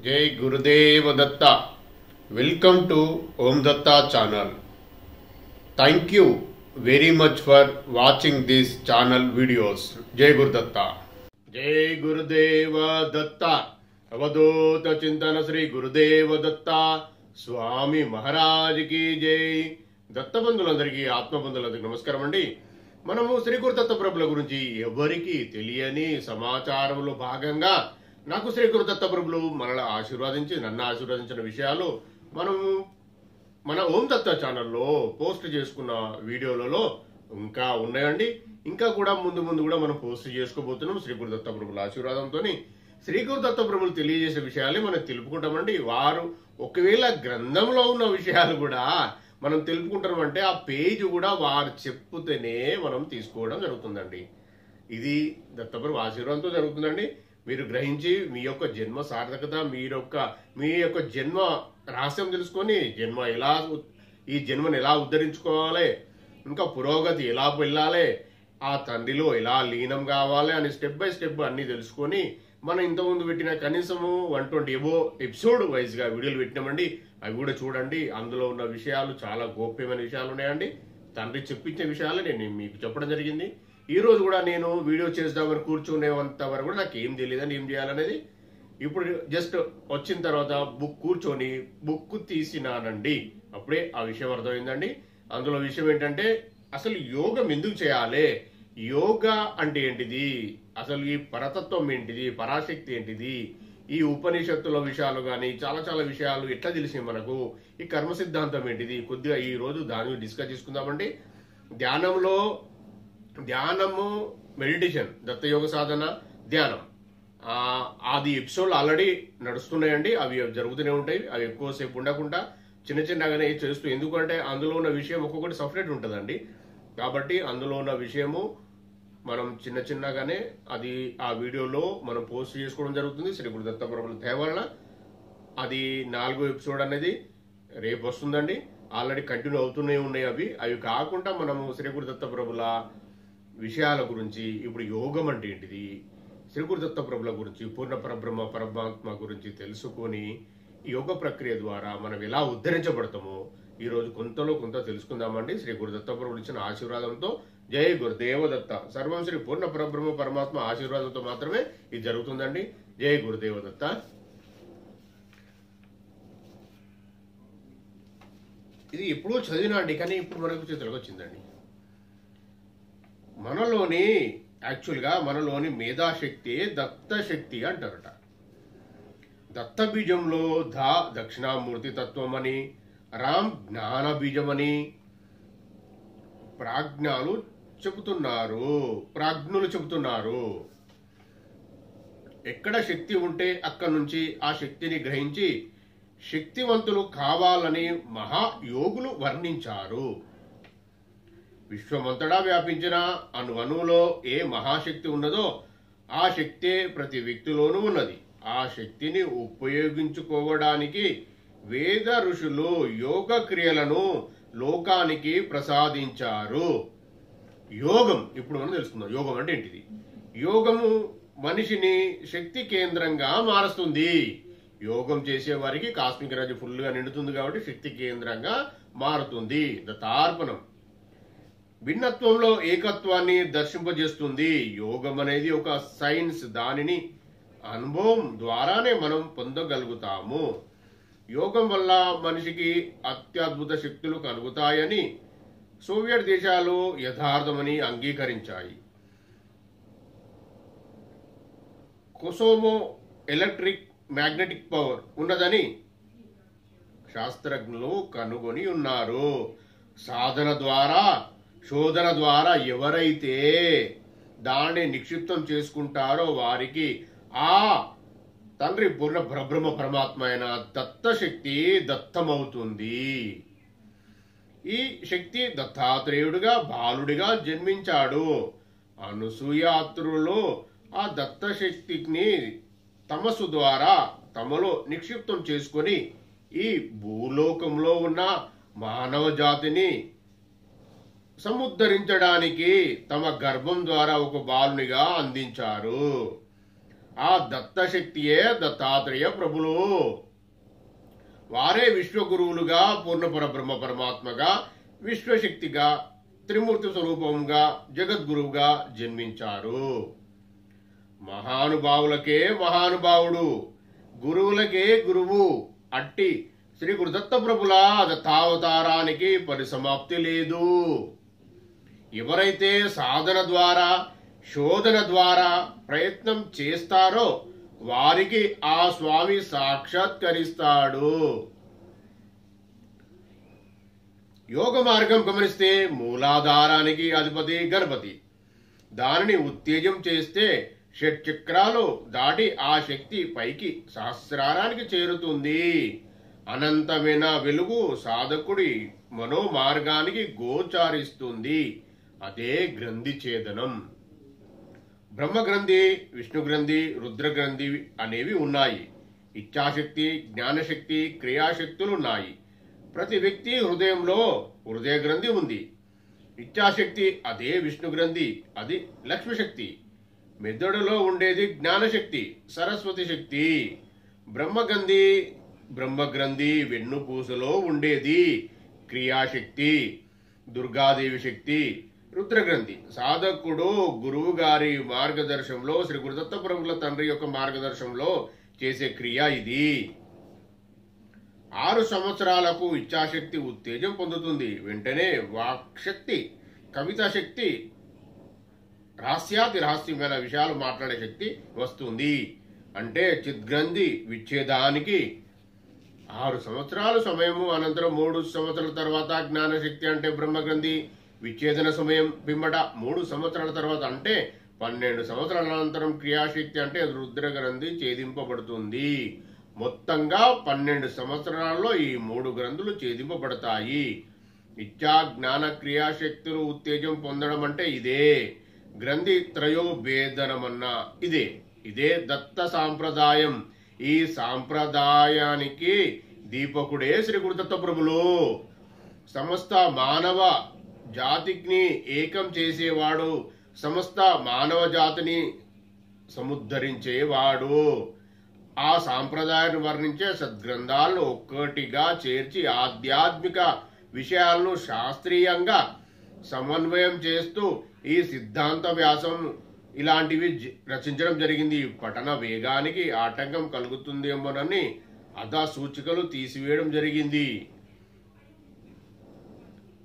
जय गुरुदेव Dutta. Welcome to Om Datta channel. Thank you very much for watching this channel videos. जय गुरुदत्ता. जय गुरुदेव दत्ता. अवधूत चिंतन श्री गुरुदेव दत्ता स्वामी महाराज की जय. దత్తబంధులందరికీ ఆత్మబంధులందరికీ నమస్కారం అండి. మనము శ్రీ గురుదత్త ప్రభుల గురించి ఎవరికి తెలియని సమాచారంలో భాగంగా నాకు శ్రీ గురుదత్త ప్రభులు మనల్ని ఆశీర్వదించి నన్ను ఆశీర్వదించిన విషయాలు మనము మన ఓం దత్త ఛానల్లో పోస్ట్ చేసుకున్న వీడియోలలో ఇంకా ఉన్నాయండి. ఇంకా కూడా ముందు కూడా మనం పోస్ట్ చేసుకోబోతున్నాం. శ్రీ గురుదత్త ప్రభుల ఆశీర్వాదంతో శ్రీ గురుదత్త ప్రభులు తెలియజేసే విషయాలే మనం తెలుపుకుంటామండి. వారు ఒకవేళ గ్రంథంలో ఉన్న విషయాలు కూడా మనం తెలుపుకుంటామంటే ఆ పేజ్ కూడా వారు చెప్పుతేనే మనం తీసుకోవడం జరుగుతుందండి. ఇది దత్తప్రభు ఆశీర్వాదంతో జరుగుతుందండి. మీరు గ్రహించి మీ యొక్క జన్మ సార్థకత మీ యొక్క జన్మ రహస్యం తెలుసుకొని ఈ జన్మను ఎలా ఉద్ధరించుకోవాలి, ఇంకా పురోగతి ఎలా వెళ్ళాలి, ఆ తండ్రిలో ఎలా లీనం కావాలి అని స్టెప్ బై స్టెప్ అన్ని తెలుసుకొని మనం ఇంతకుముందు పెట్టిన కనీసము 120 ఎపిసోడ్ వైజ్ గా వీడియోలు పెట్టినామండి. అవి కూడా చూడండి. అందులో ఉన్న విషయాలు చాలా గోప్యమైన విషయాలు ఉన్నాయండి. తండ్రి చెప్పించే విషయాలు నేను మీకు చెప్పడం జరిగింది. ఈ రోజు కూడా నేను వీడియో చేద్దామని కూర్చునేంత వరకు కూడా నాకు ఏం తెలియదని ఏం చేయాలనేది ఇప్పుడు జస్ట్ వచ్చిన తర్వాత కూర్చొని బుక్ తీసినానండి. అప్పుడే ఆ విషయం అర్థమైందండి. అందులో విషయం ఏంటంటే అసలు యోగం ఎందుకు చేయాలి, యోగా అంటే ఏంటిది, అసలు ఈ పరతత్వం ఏంటిది, పరాశక్తి ఏంటిది, ఈ ఉపనిషత్తుల విషయాలు కానీ చాలా విషయాలు ఎట్లా తెలిసినాయి మనకు, ఈ కర్మ సిద్ధాంతం ఏంటిది, కొద్దిగా ఈ రోజు దాని డిస్కస్ చేసుకుందామండి. ధ్యానము మెడిటేషన్, దత్తయోగ సాధన, ధ్యానం అది ఎపిసోడ్ ఆల్రెడీ నడుస్తున్నాయండి. అవి జరుగుతూనే ఉంటాయి. అవి ఎక్కువసేపు ఉండకుండా చిన్నగానే చేస్తూ, ఎందుకంటే అందులో ఉన్న విషయం ఒక్కొక్కటి సపరేట్ ఉంటుందండి. కాబట్టి అందులో ఉన్న విషయము మనం చిన్నగానే అది ఆ వీడియోలో మనం పోస్ట్ చేసుకోవడం జరుగుతుంది. శ్రీ గురుదత్త ప్రభుల దయ వలన అది 4వ ఎపిసోడ్ అనేది రేపు వస్తుందండి. ఆల్రెడీ కంటిన్యూ అవుతూనే ఉన్నాయి. అవి కాకుండా మనము శ్రీ గురుదత్త ప్రభుల విషయాల గురించి, ఇప్పుడు యోగం అంటే ఏంటిది, శ్రీ గురుదత్త ప్రభుల గురించి, పూర్ణ పరబ్రహ్మ పరమాత్మ గురించి తెలుసుకొని యోగ ప్రక్రియ ద్వారా మనం ఎలా ఉద్ధరించబడతామో ఈ రోజు కొంతలో కొంత తెలుసుకుందామండి. శ్రీ గురుదత్త ప్రభులు ఇచ్చిన ఆశీర్వాదంతో. జై గురుదేవ దత్త. సర్వం శ్రీ పూర్ణ పరబ్రహ్మ పరమాత్మ ఆశీర్వాదంతో మాత్రమే ఇది జరుగుతుందండి. జై గురుదేవ దత్త. ఇది ఎప్పుడూ చదివినండి, కానీ ఇప్పుడు మనకు చేతులకు వచ్చిందండి. మనలోని మేధాశక్తి దత్తశక్తి అంటారట. దత్త బీజంలో దక్షిణామూర్తి తత్వం అని, రామ్ జ్ఞాన బీజమని ప్రాజ్ఞులు చెబుతున్నారు. ఎక్కడ శక్తి ఉంటే అక్కడి నుంచి ఆ శక్తిని గ్రహించి శక్తివంతులు కావాలని మహాయోగులు వర్ణించారు. విశ్వమంతటా వ్యాపించిన అణువులో ఏ మహాశక్తి ఉన్నదో ఆ శక్తే ప్రతి వ్యక్తిలోనూ ఉన్నది. ఆ శక్తిని ఉపయోగించుకోవడానికి వేద ఋషులు యోగ క్రియలను లోకానికి ప్రసాదించారు. యోగం ఇప్పుడు మనం తెలుసుకుందాం. యోగం అంటే ఏంటిది? యోగము మనిషిని శక్తి కేంద్రంగా మారుస్తుంది. యోగం చేసే వారికి కాస్మిక్ ఎనర్జీ ఫుల్ గా నిండుతుంది కాబట్టి శక్తి కేంద్రంగా మారుతుంది. దత్తార్పణం. భిన్నత్వంలో ఏకత్వాన్ని దర్శింపజేస్తుంది. యోగం అనేది ఒక సైన్స్. దానిని అనుభవం ద్వారానే మనం పొందగలుగుతాము. యోగం వల్ల మనిషికి అత్యద్భుత శక్తులు కలుగుతాయని సోవియట్ దేశాలు యథార్థమని అంగీకరించాయి. కొసోమో ఎలక్ట్రిక్ మ్యాగ్నెటిక్ పవర్ ఉన్నదని శాస్త్రజ్ఞులు కనుగొని ఉన్నారు. శోధన ద్వారా ఎవరైతే దాన్ని నిక్షిప్తం చేసుకుంటారో వారికి ఆ తండ్రి పూర్ణ పరబ్రహ్మ పరమాత్మ అయిన దత్తశక్తి దత్తమవుతుంది. ఈ శక్తి దత్తాత్రేయుడిగా బాలుడిగా జన్మించాడు. అనసూయాత్రులు ఆ దత్తశక్తిని తమస్సు ద్వారా తమలో నిక్షిప్తం చేసుకొని ఈ భూలోకంలో ఉన్న మానవ జాతిని సముద్ధరించడానికి తమ గర్భం ద్వారా ఒక బాలునిగా అందించారు. ఆ దత్తశక్తియే దత్తాత్రేయ ప్రభులు. వారే విశ్వగురువులుగా, పూర్ణపర బ్రహ్మ పరమాత్మగా, విశ్వశక్తిగా, త్రిమూర్తి స్వరూపంగా, జగద్గురువుగా జన్మించారు. మహానుభావులకే మహానుభావుడు, గురువులకే గురువు. అట్టి శ్రీ గురుదత్త ప్రభుల దత్తావతారానికి పరిసమాప్తి లేదు. ఎవరైతే సాధన ద్వారా, శోధన ద్వారా ప్రయత్నం చేస్తారో వారికి ఆ స్వామి సాక్షాత్కరిస్తాడు. యోగ మార్గం గమనిస్తే మూలాధారానికి అధిపతి గణపతి. దానిని ఉత్తేజం చేస్తే షట్చక్రాలు దాటి ఆ శక్తి పైకి సహస్రారానికి చేరుతుంది. అనంతమైన వెలుగు సాధకుడి మనోమార్గానికి గోచారిస్తుంది. అదే గ్రంథి ఛేదనం. బ్రహ్మగ్రంథి, విష్ణుగ్రంథి, రుద్రగ్రంథి అనేవి ఉన్నాయి. ఇచ్ఛాశక్తి, జ్ఞానశక్తి, క్రియాశక్తులున్నాయి. ప్రతి వ్యక్తి హృదయంలో హృదయ గ్రంథి ఉంది. ఇచ్ఛాశక్తి అదే విష్ణుగ్రంథి, అది లక్ష్మీశక్తి. మెదడులో ఉండేది జ్ఞానశక్తి, సరస్వతి శక్తి. బ్రహ్మగ్రంథి వెన్నుపూసలో ఉండేది క్రియాశక్తి, దుర్గాదేవి శక్తి. రుద్రగ్రంథి సాధకుడు గురువు గారి మార్గదర్శనంలో, శ్రీ గురుదత్త ప్రభుల తండ్రి యొక్క మార్గదర్శనంలో చేసే క్రియ ఇది. 6 సంవత్సరాలకు ఇచ్ఛాశక్తి ఉత్తేజం పొందుతుంది. వెంటనే వాక్శక్తి, కవితా శక్తి, రహస్యాతి రహస్యమైన విషయాలు మాట్లాడే శక్తి వస్తుంది. అంటే చిద్గ్రంథి విచ్ఛేదానికి 6 సంవత్సరాలు సమయము, అనంతరం 3 సంవత్సరాల తర్వాత జ్ఞానశక్తి అంటే బ్రహ్మగ్రంథి విచ్ఛేదన సమయం పిమ్మట 3 సంవత్సరాల తర్వాత అంటే 12 సంవత్సరాల అనంతరం క్రియాశక్తి అంటే రుద్రగ్రంథి ఛేదింపబడుతుంది. మొత్తంగా 12 సంవత్సరాల్లో ఈ 3 గ్రంథులు ఛేదింపబడతాయి. ఇచ్ఛా, జ్ఞాన, క్రియాశక్తులు ఉత్తేజం పొందడం అంటే ఇదే. గ్రంథి త్రయోభేదనమన్నా ఇదే దత్త సాంప్రదాయం. ఈ సాంప్రదాయానికి దీపకుడే శ్రీ గురుదత్త ప్రభులు. సమస్త మానవ జాతిని ఏకం చేసేవాడు, సమస్త మానవ జాతిని సముద్ధరించేవాడు. ఆ సాంప్రదాయాన్ని వర్ణించే సద్గ్రంథాలను ఒక్కటిగా చేర్చి ఆధ్యాత్మిక విషయాలను శాస్త్రీయంగా సమన్వయం చేస్తూ ఈ సిద్ధాంత వ్యాసం ఇలాంటివి రచించడం జరిగింది. పఠన వేగానికి ఆటంకం కలుగుతుందేమోనని అదా సూచికలు తీసివేయడం జరిగింది.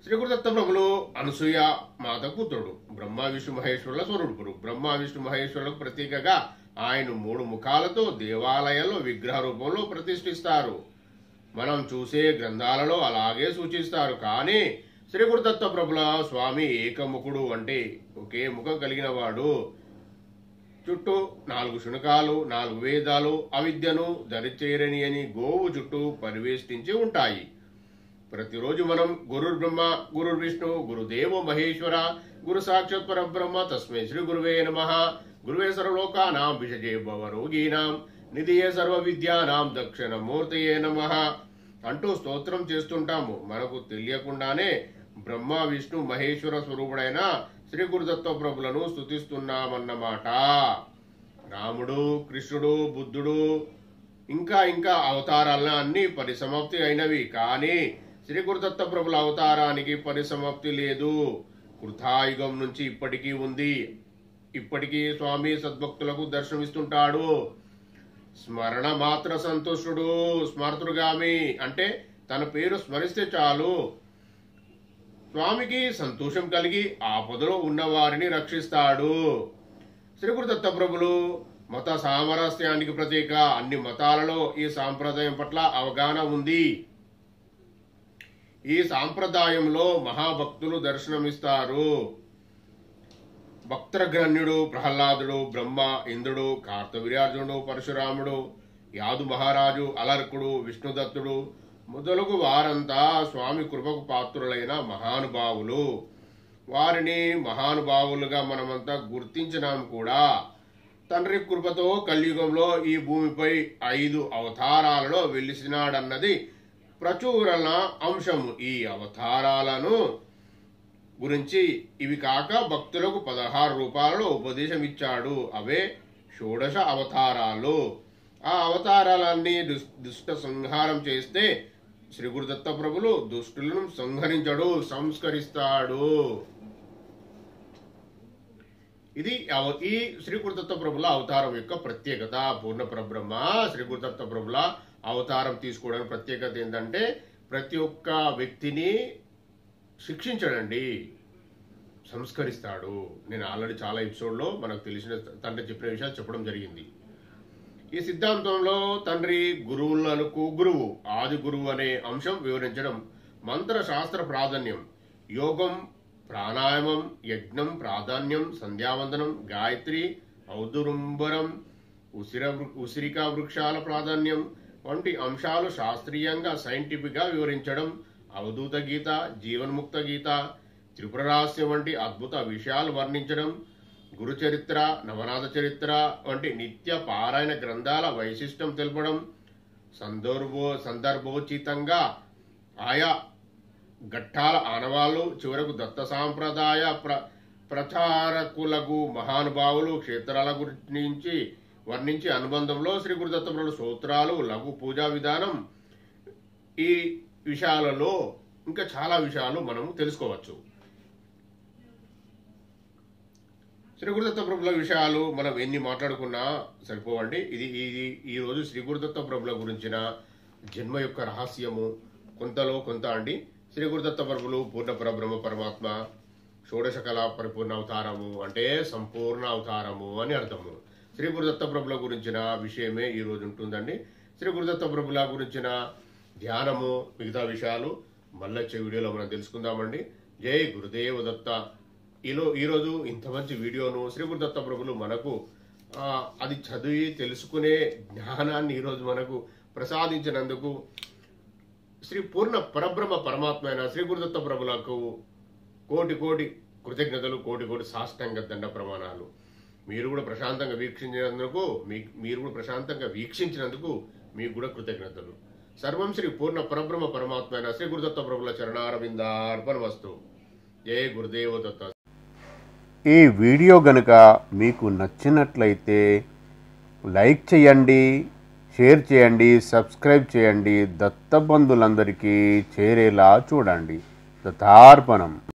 శ్రీ గురుదత్త ప్రభులు అనసూయ మాత కూతుడు, బ్రహ్మ విష్ణు మహేశ్వరుల స్వరూపుడు. బ్రహ్మ విష్ణు మహేశ్వరులకు ప్రతీకగా ఆయన 3 ముఖాలతో దేవాలయాల్లో విగ్రహ రూపంలో ప్రతిష్ఠిస్తారు. మనం చూసే గ్రంథాలలో అలాగే సూచిస్తారు. కానీ శ్రీ గురుదత్త ప్రభుల స్వామి ఏకముఖుడు, అంటే ఒకే ముఖం కలిగిన వాడు. చుట్టూ 4 శునకాలు, 4 వేదాలు అవిద్యను దరిచేరని అని గోవు చుట్టూ పరివేష్టించి ఉంటాయి. ప్రతిరోజు మనం గురుర్ బ్రహ్మ, గురుర్ విష్ణు, గురుదేవో మహేశ్వర, గురు సాక్షాత్ పరబ్రహ్మ తస్మై శ్రీ గురువే నమః, గురువే సర్వలోకానాం విషజే భవరోగీనాం నిధియే సర్వ విద్యానాం దక్షిణమూర్తయే నమః అంటూ స్తోత్రం చేస్తుంటాము. మనకు తెలియకుండానే బ్రహ్మ విష్ణు మహేశ్వర స్వరూపుడైన శ్రీ గురుదత్త ప్రభులను స్తుతిస్తున్నామన్నమాట. రాముడు, కృష్ణుడు, బుద్ధుడు ఇంకా అవతారాలను అన్ని పరిసమాప్తి అయినవి. కానీ శ్రీ గురుదత్త ప్రభుల అవతారానికి పరిసమాప్తి లేదు. కృతాయుగం నుంచి ఇప్పటికీ ఉంది. ఇప్పటికీ స్వామి సద్భక్తులకు దర్శనమిస్తుంటాడు. స్మరణ మాత్ర సంతుష్టుడు, స్మర్తృగామి అంటే తన పేరు స్మరిస్తే చాలు స్వామికి సంతోషం కలిగి ఆపదలో ఉన్న వారిని రక్షిస్తాడు. శ్రీ గురుదత్త ప్రభులు మత సామరస్యానికి ప్రతీక. అన్ని మతాలలో ఈ సాంప్రదాయం పట్ల అవగాహన ఉంది. ఈ సాంప్రదాయంలో మహాభక్తులు దర్శనమిస్తారు. భక్తగ్రహణ్యుడు, ప్రహ్లాదుడు, బ్రహ్మ, ఇంద్రుడు, కార్తవీర్యార్జునుడు, పరశురాముడు, యాదు మహారాజు, అలర్కుడు, విష్ణుదత్తుడు మొదలగు వారంతా స్వామి కృపకు పాత్రులైన మహానుభావులు. వారిని మహానుభావులుగా మనమంతా గుర్తించినాం కూడా. తండ్రి కృపతో కలియుగంలో ఈ భూమిపై 5 అవతారాలలో వెలిసినాడన్నది ప్రచురణ అంశము. ఈ అవతారాలను గురించి ఇవి కాక భక్తులకు 16 రూపాలలో ఉపదేశం ఇచ్చాడు. అవే షోడశ అవతారాలు. ఆ అవతారాలన్నీ దుష్ట సంహారం చేస్తే శ్రీ గురుదత్త ప్రభులు దుష్టులను సంహరించడు, సంస్కరిస్తాడు. ఇది ఈ శ్రీ గురుదత్త ప్రభుల అవతారం యొక్క ప్రత్యేకత. పూర్ణ పరబ్రహ్మ శ్రీ గురుదత్త ప్రభుల అవతారం తీసుకోవడానికి ప్రత్యేకత ఏంటంటే ప్రతి ఒక్క వ్యక్తిని శిక్షించడండి, సంస్కరిస్తాడు. నేను ఆల్రెడీ చాలా ఎపిసోడ్లో మనకు తెలిసిన తండ్రి చెప్పిన విషయాలు చెప్పడం జరిగింది. ఈ సిద్ధాంతంలో తండ్రి గురువులకు గురువు, ఆది గురువు అనే అంశం వివరించడం, మంత్ర శాస్త్ర ప్రాధాన్యం, యోగం, ప్రాణాయామం, యజ్ఞం ప్రాధాన్యం, సంధ్యావందనం, గాయత్రి, ఔదురుంబరం, ఉసిరికా వృక్షాల ప్రాధాన్యం వంటి అంశాలు శాస్త్రీయంగా సైంటిఫిక్ గా వివరించడం, అవధూత గీత, జీవన్ముక్త గీత, త్రిపుర రహస్యం వంటి అద్భుత విషయాలు వర్ణించడం, గురు చరిత్ర, నవనాథ చరిత్ర వంటి నిత్య పారాయణ గ్రంథాల వైశిష్టం తెలపడం, సందర్భోచితంగా ఆయా ఘట్టాల ఆనవాళ్లు, చివరకు దత్త సాంప్రదాయ ప్రచారకులకు మహానుభావులు క్షేత్రాల గురించి వర్ణించి అనుబంధంలో శ్రీ గురుదత్త ప్రభుల సూత్రాలు, లఘు పూజా విధానం, ఈ విషయాలలో ఇంకా చాలా విషయాలు మనము తెలుసుకోవచ్చు. శ్రీ గురుదత్త ప్రభుల విషయాలు మనం ఎన్ని మాట్లాడుకున్నా సరిపోవండి. ఇది ఈ రోజు శ్రీ గురుదత్త ప్రభుల గురించిన జన్మ యొక్క రహస్యము కొంతలో కొంత అండి. శ్రీ గురుదత్త ప్రభులు పూర్ణ పరబ్రహ్మ పరమాత్మ షోడశ కళా పరిపూర్ణ అవతారము అంటే సంపూర్ణ అవతారము అని అర్థము. శ్రీ గురుదత్త ప్రభుల గురించిన విషయమే ఈ రోజు ఉంటుందండి. శ్రీ గురుదత్త ప్రభుల గురించిన ధ్యానము, మిగతా విషయాలు మళ్ళీ వచ్చే వీడియోలో మనం తెలుసుకుందామండి. జై గురుదేవ దత్త. ఈరోజు ఇంత మంచి వీడియోను శ్రీ గురుదత్త ప్రభులు మనకు అది చదివి తెలుసుకునే జ్ఞానాన్ని ఈరోజు మనకు ప్రసాదించినందుకు శ్రీ పూర్ణ పరబ్రహ్మ పరమాత్మ అయిన శ్రీ గురుదత్త ప్రభులకు కోటి కోటి కృతజ్ఞతలు, కోటి కోటి సాష్టాంగ దండ ప్రమాణాలు. మీరు కూడా ప్రశాంతంగా వీక్షించినందుకు మీకు కూడా కృతజ్ఞతలు. సర్వం శ్రీ పూర్ణ పరబ్రహ్మ పరమాత్మ అయిన శ్రీ గురుదత్త ప్రభుల చరణారవిందార్పణమస్తు. జయ గురుదేవ దత్త. ఈ వీడియో గనుక మీకు నచ్చినట్లయితే లైక్ చేయండి, షేర్ చేయండి, సబ్స్క్రైబ్ చేయండి. దత్తబంధులందరికీ చేరేలా చూడండి. దత్తార్పణం.